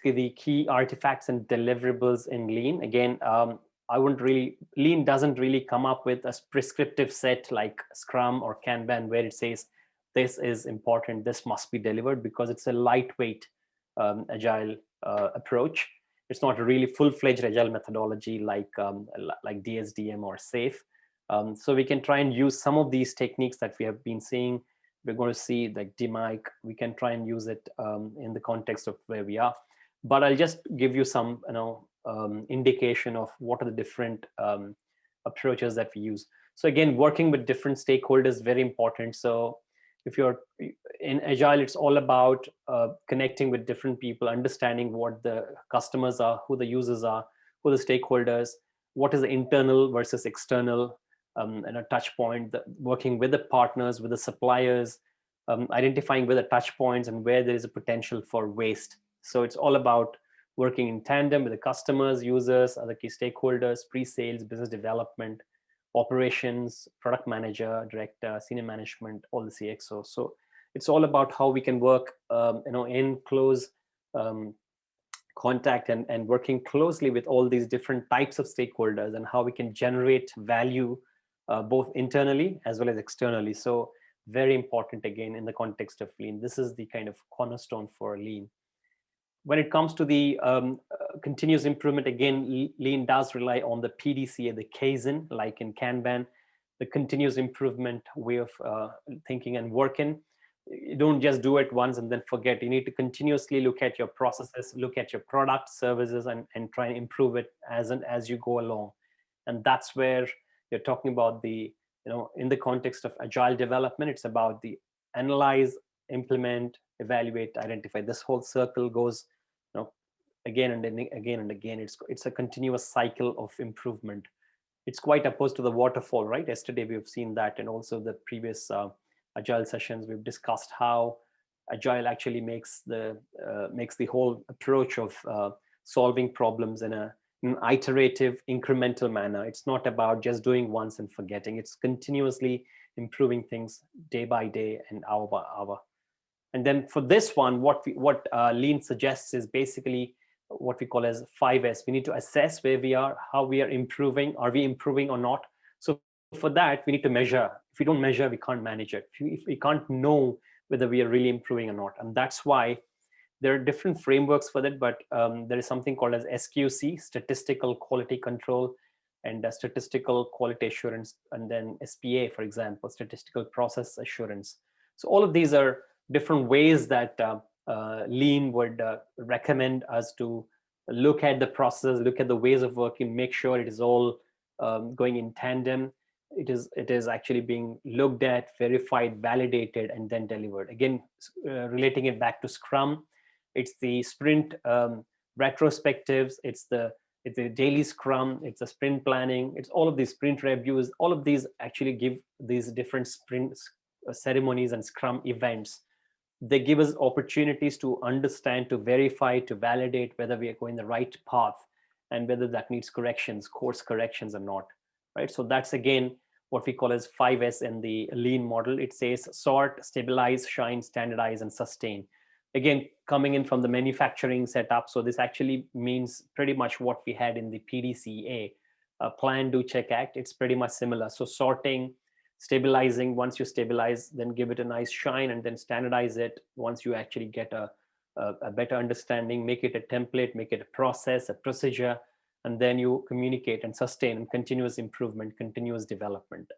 basically the key artifacts and deliverables in Lean. Again, I wouldn't really, Lean doesn't really come up with a prescriptive set like Scrum or Kanban where it says this is important, this must be delivered, because it's a lightweight agile approach. It's not a really full-fledged agile methodology like DSDM or SAFe. So we can try and use some of these techniques that we have been seeing. We're going to see like DMIC. We can try and use it in the context of where we are. But I'll just give you some, indication of what are the different approaches that we use. So again, working with different stakeholders, very important. So if you're in Agile, it's all about connecting with different people, understanding what the customers are, who the users are, who the stakeholders, what is the internal versus external and a touch point, working with the partners, with the suppliers, identifying where the touch points and where there is a potential for waste. So it's all about working in tandem with the customers, users, other key stakeholders, pre-sales, business development, operations, product manager, director, senior management, all the CXO. So it's all about how we can work, in close contact and working closely with all these different types of stakeholders, and how we can generate value both internally as well as externally. So very important again in the context of Lean. This is the kind of cornerstone for Lean. When it comes to the continuous improvement, again, Lean does rely on the PDCA, the Kaizen, like in Kanban, the continuous improvement way of thinking and working. You don't just do it once and then forget. You need to continuously look at your processes, look at your product, services, and try and improve it as you go along. And that's where you're talking about the, in the context of agile development, it's about the analyze, implement, evaluate, identify. This whole circle goes, again and again and again. It's a continuous cycle of improvement. It's quite opposed to the waterfall, right? Yesterday we've seen that, and also the previous agile sessions we've discussed how agile actually makes the whole approach of solving problems in an iterative, incremental manner. It's not about just doing once and forgetting. It's continuously improving things day by day and hour by hour. And then for this one, what Lean suggests is basically what we call as 5S. We need to assess where we are, how we are improving. Are we improving or not? So for that, we need to measure. If we don't measure, we can't manage it. If we can't know whether we are really improving or not. And that's why there are different frameworks for that, but there is something called as SQC, Statistical Quality Control, and Statistical Quality Assurance, and then SPA, for example, Statistical Process Assurance. So all of these are different ways that Lean would recommend us to look at the process, look at the ways of working, make sure it is all going in tandem. It is actually being looked at, verified, validated, and then delivered. Again, relating it back to Scrum, it's the sprint retrospectives, it's the daily Scrum, it's the sprint planning, it's all of these sprint reviews. All of these actually give these different sprint ceremonies and Scrum events. They give us opportunities to understand, to verify, to validate whether we are going the right path and whether that needs corrections, course corrections or not, right? So that's again what we call as 5S in the Lean model. It says sort, stabilize, shine, standardize, and sustain. Again, coming in from the manufacturing setup. So this actually means pretty much what we had in the PDCA, plan, do, check, act. It's pretty much similar. So sorting, stabilizing, once you stabilize, then give it a nice shine, and then standardize it once you actually get a better understanding, make it a template, make it a process, a procedure, and then you communicate and sustain, and continuous improvement, continuous development.